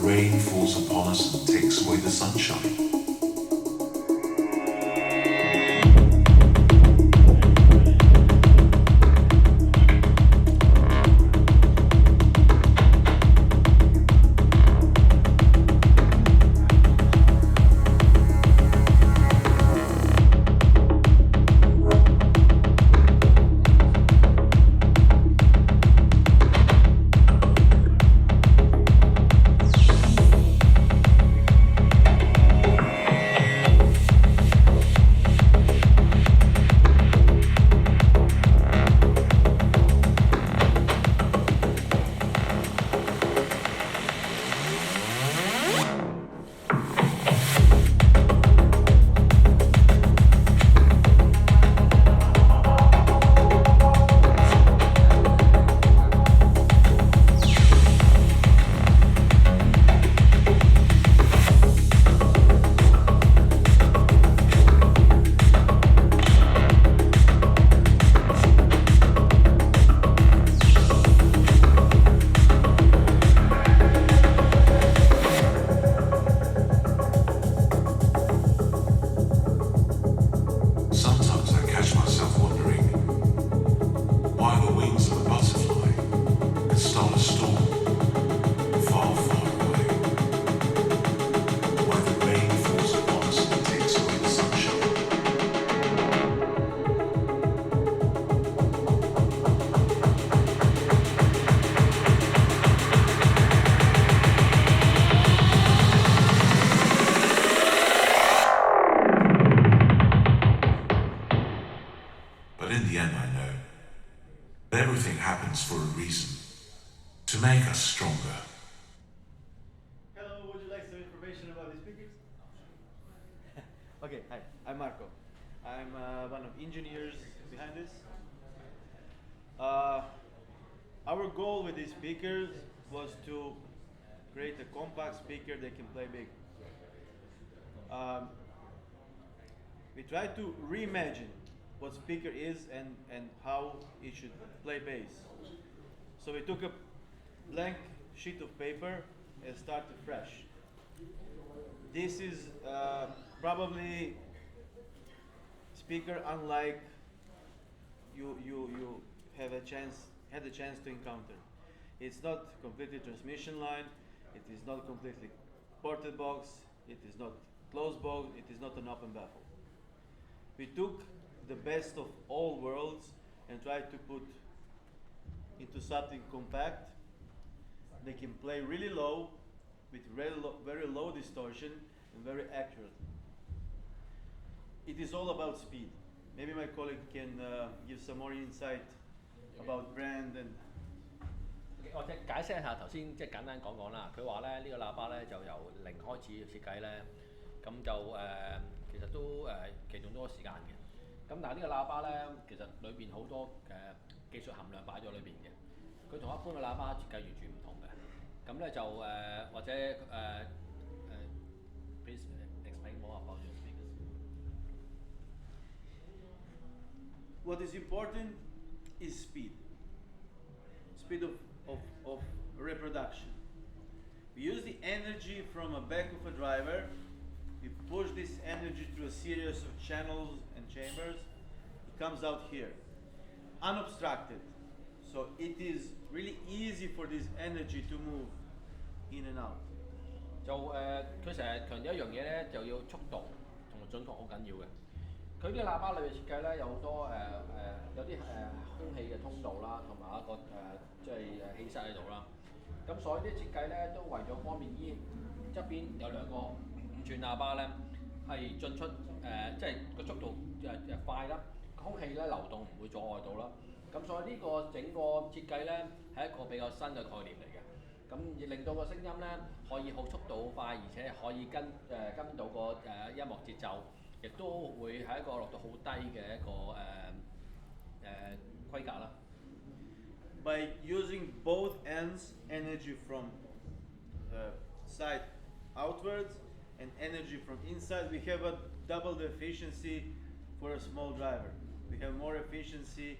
rain falls upon us and takes away the sunshine. For a reason, to make us stronger. Hello, would you like some information about the speakers? Okay, hi, I'm Marco. I'm one of engineers behind this. Our goal with these speakers was to create a compact speaker that can play big. We tried to reimagine what speaker is and how it should play bass. So we took a blank sheet of paper and started fresh. This is probably speaker unlike you had a chance to encounter. It's not completely transmission line. It is not completely ported box. It is not closed box. It is not an open baffle. We took the best of all worlds and tried to put into something compact. They can play really low with very low distortion and very accurate. It is all about speed. Maybe my colleague can give some more insight about brand and 我即係解釋一下頭先，即係簡單講講啦。佢話咧呢個喇叭咧就由零開始設計咧，咁就其實都其中咗個時間嘅。咁但係呢個喇叭咧，其實裏邊好多技術含量擺咗裏邊嘅。佢同一般嘅喇叭設計完全唔同嘅。咁咧就或者please explain more about your speakers. what is important is speed. Speed of reproduction. We use the energy from a back of a driver. We push this energy through a series of channels and chambers. It comes out here, unobstructed. So it is really easy for this energy to move in and out. 就佢成日強調一樣嘢咧，就要速度同埋準確好緊要嘅。佢啲喇叭裏嘅設計咧有好多有啲空氣嘅通道啦，同埋一個即係氣室喺度啦。咁所以啲設計咧都為咗方便啲側邊有兩個5寸喇叭咧，係進出即係個速度快啦，空氣咧流動唔會阻礙到啦。咁所以呢個整個設計咧係一個比較新嘅概念嚟嘅。咁亦令到個聲音咧可以好速度好快，而且可以跟到個音樂節奏，亦都會係一個落到好低嘅一個規格啦。By using both ends, energy from side outwards and energy from inside, we have a double the efficiency for a small driver. We have more efficiency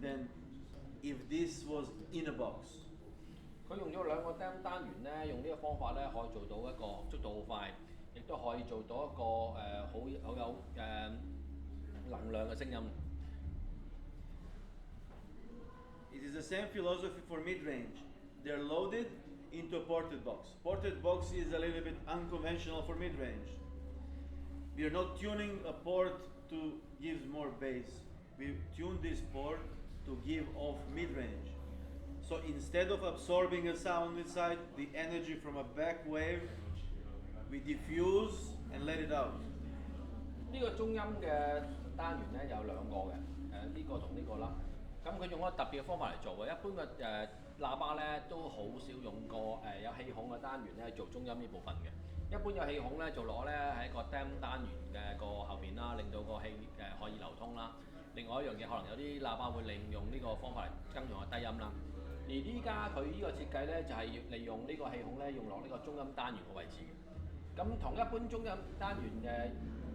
than if this was in a box. 佢用咗兩個 DAM 單元咧，用呢個方法咧可以做到一個速度好快，亦都可以做到一個好有能量嘅聲音。It is the same philosophy for mid-range. They're loaded into a ported box. Ported box is a little bit unconventional for mid-range. We are not tuning a port to give more bass. We tune this port to give off mid-range. So instead of absorbing a sound inside, the energy from a back wave, we diffuse and let it out. 呢個中音嘅單元咧有兩個嘅，呢個同呢個啦。咁佢用一個特別嘅方法嚟做嘅，一般嘅喇叭咧都好少用個有氣孔嘅單元咧做中音呢部分嘅。一般有氣孔咧做落咧喺個 DAM 單元嘅個後邊啦，令到個氣可以流通啦。另外一樣嘢可能有啲喇叭會利用呢個方法嚟增強個低音啦。而依家佢呢個設計咧就係利用呢個氣孔咧用落呢個中音單元嘅位置嘅。咁同一般中音單元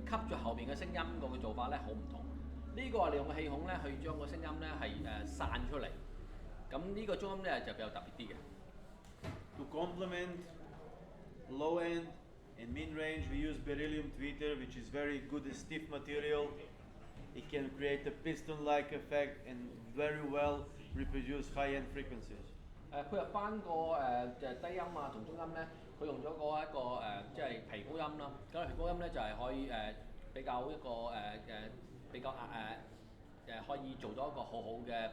吸住後邊嘅聲音個做法咧好唔同。呢個係利用個氣孔咧去將個聲音咧係散出嚟。咁呢個中音咧就比較特別啲嘅。To complement low end and mid range, we use beryllium tweeter, which is very good stiff material. It can create a piston-like effect and very well reproduce high-end frequencies. 配合翻個低音啊同中音咧，佢用咗一個即係皮高音啦。咁皮高音咧就係可以比較一個比較可以做到一個好好嘅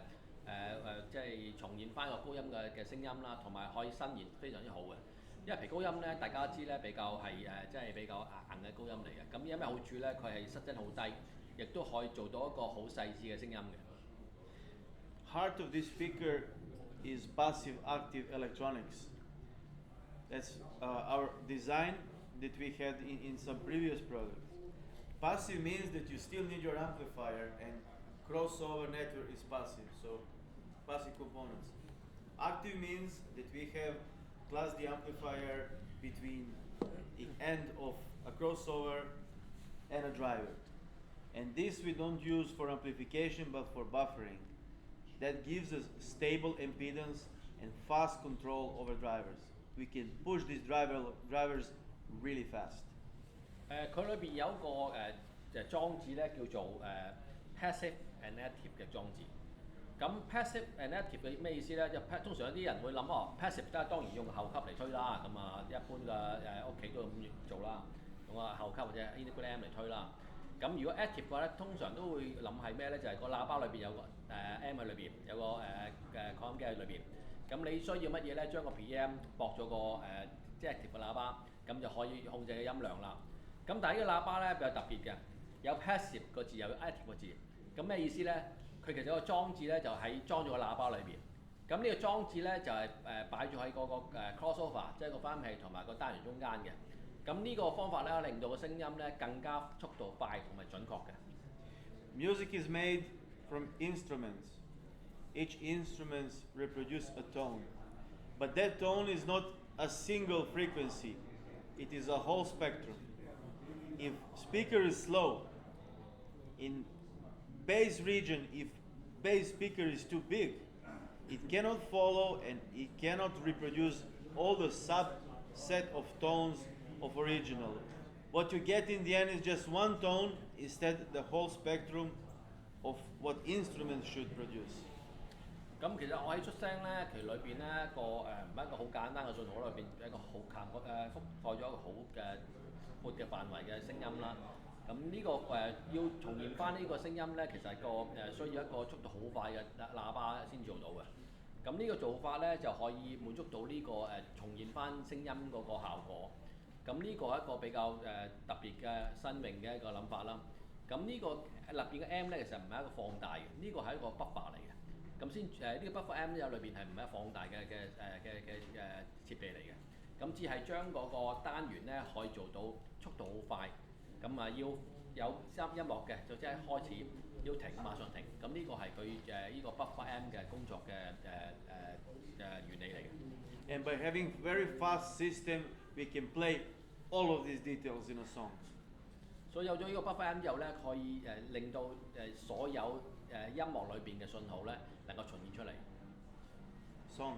即係重現翻個高音嘅聲音啦，同埋可以伸延非常之好嘅。因為皮高音咧，大家知咧比較係即係比較硬嘅高音嚟嘅。咁有咩好處咧？佢係失真好低，亦都可以做到一個好細緻嘅聲音嘅。Heart of this speaker is passive active electronics. That's our design that we had in some previous products. Passive means that you still need your amplifier and crossover network is passive, so passive components. Active means that we have Class D amplifier between the end of a crossover and a driver. And this we don't use for amplification but for buffering. That gives us stable impedance and fast control over drivers. We can push these drivers really fast. 佢裏邊有一個裝置咧叫做passive and active 嘅裝置。咁 passive and active 嘅咩意思咧？就通常有啲人會諗passive 都係當然用後級嚟推啦。咁啊，一般嘅屋企都咁做啦，用個後級或者 input amp 嚟推啦。咁如果 active 嘅話咧，通常都會諗係咩咧？就係個喇叭裏邊有個amp 喺裏邊，有個擴音機喺裏邊。咁你需要乜嘢咧？將個 PM 駁咗個即係 active 嘅喇叭，咁就可以控制個音量啦。咁但係呢個喇叭咧比較特別嘅，有 passive 個字，有 active 個字。咁咩意思咧？佢其實個裝置咧就裝咗個喇叭裏邊。咁呢個裝置咧就係擺咗喺嗰個crossover， 即係個翻氣同埋個單元中間嘅。咁呢個方法咧令到個聲音咧更加速度快同埋準確嘅。Music is made from instruments. Each instrument reproduces a tone, but that tone is not a single frequency. It is a whole spectrum. If speaker is slow, in bass region, if bass speaker is too big, it cannot follow and it cannot reproduce all the subset of tones of original. What you get in the end is just one tone instead the whole spectrum of what instruments should produce. 咁其實我喺出聲咧，其實裏邊咧唔係一個好簡單嘅信號，裏邊一個好覆蓋咗一個好闊嘅範圍嘅聲音啦。咁呢個要重現翻呢個聲音咧，其實需要一個速度好快嘅喇叭先做到嘅。咁呢個做法咧就可以滿足到呢個重現翻聲音嗰個效果。咁呢個係一個比較特別嘅新穎嘅一個諗法啦。咁呢個入邊嘅 M 咧其實唔係一個放大嘅，呢個係一個 buffer 嚟嘅。咁先呢個 buffer M 咧裏邊係唔係放大嘅設備嚟嘅。咁只係將嗰個單元咧可以做到速度好快。咁啊要有音樂嘅就即係開始，要停馬上停。咁呢個係佢呢個 buffer M 嘅工作嘅原理嚟嘅。And by having very fast system, we can play all of these details in a song. 所以有咗呢個 buffer M 之後咧，可以令到所有音樂裏邊嘅信號咧能夠重現出嚟。Song.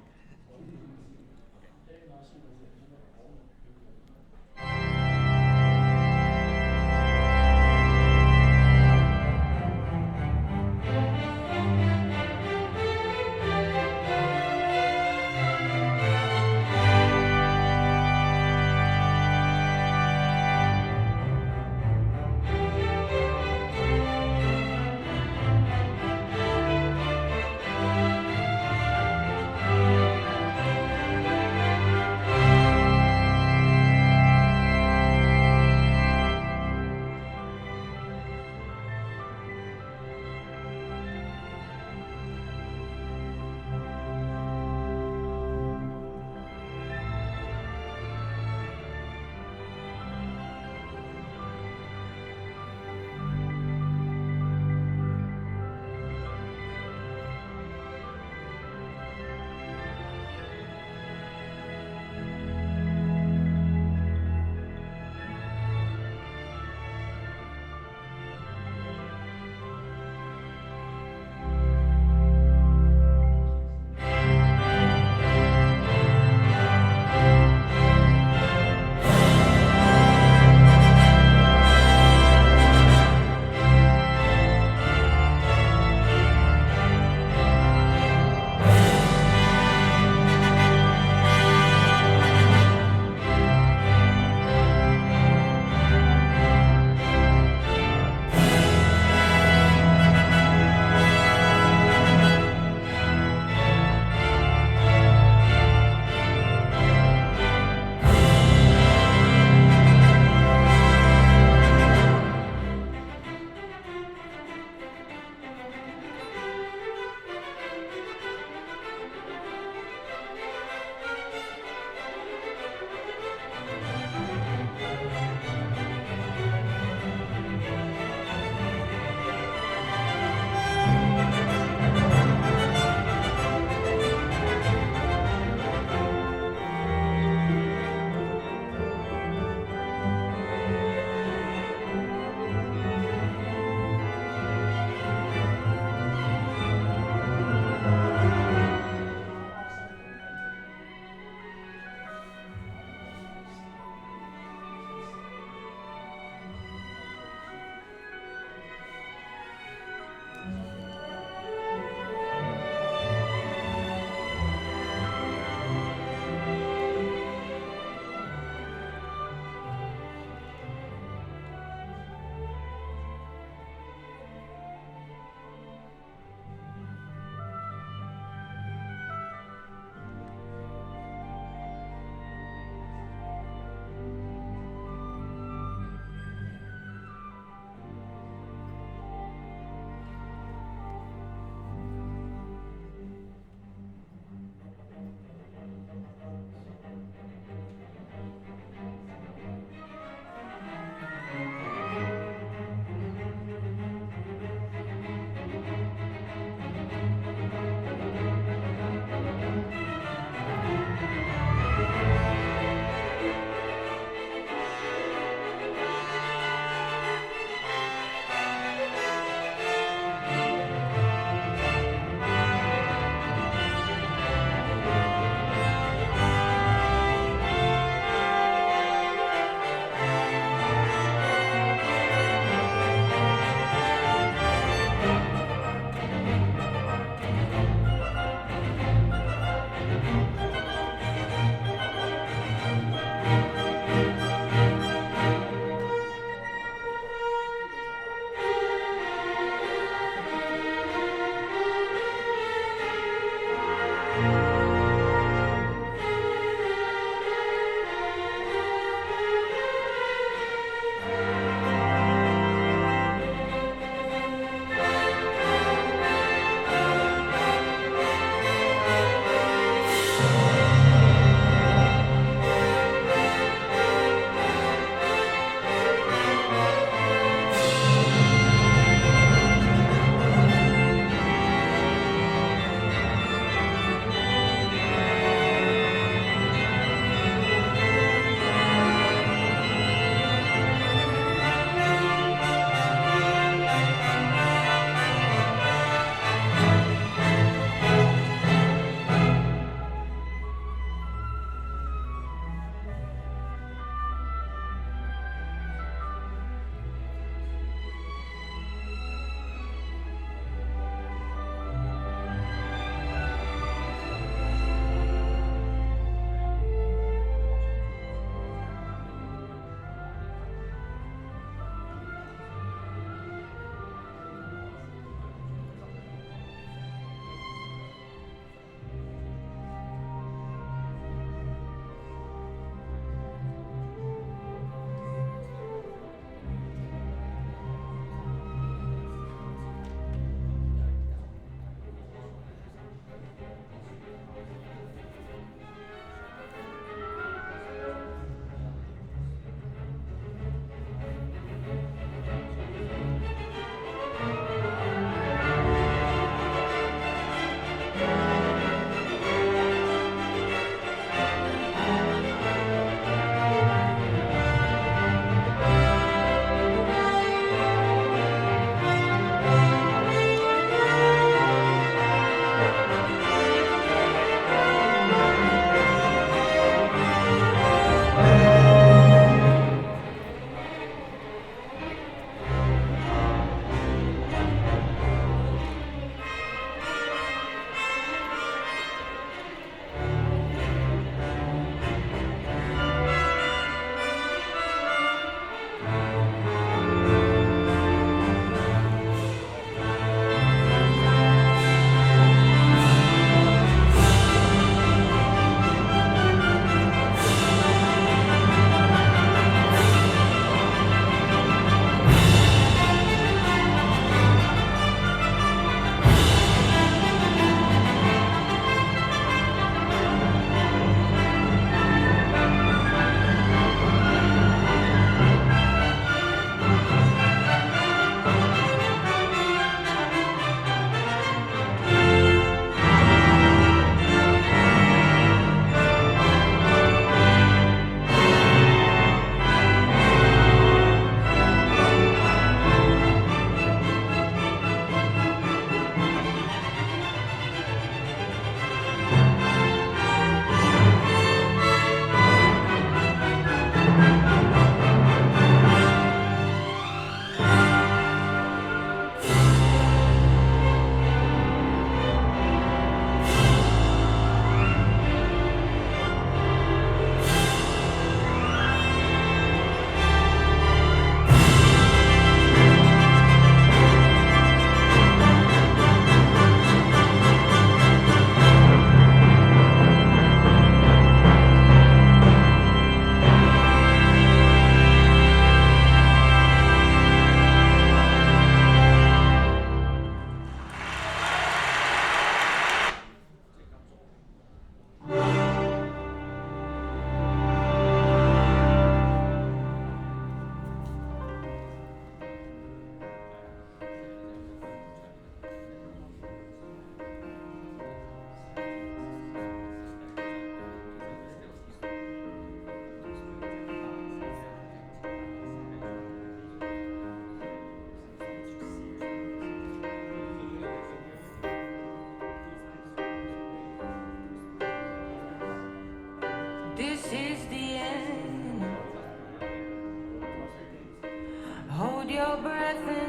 breath in.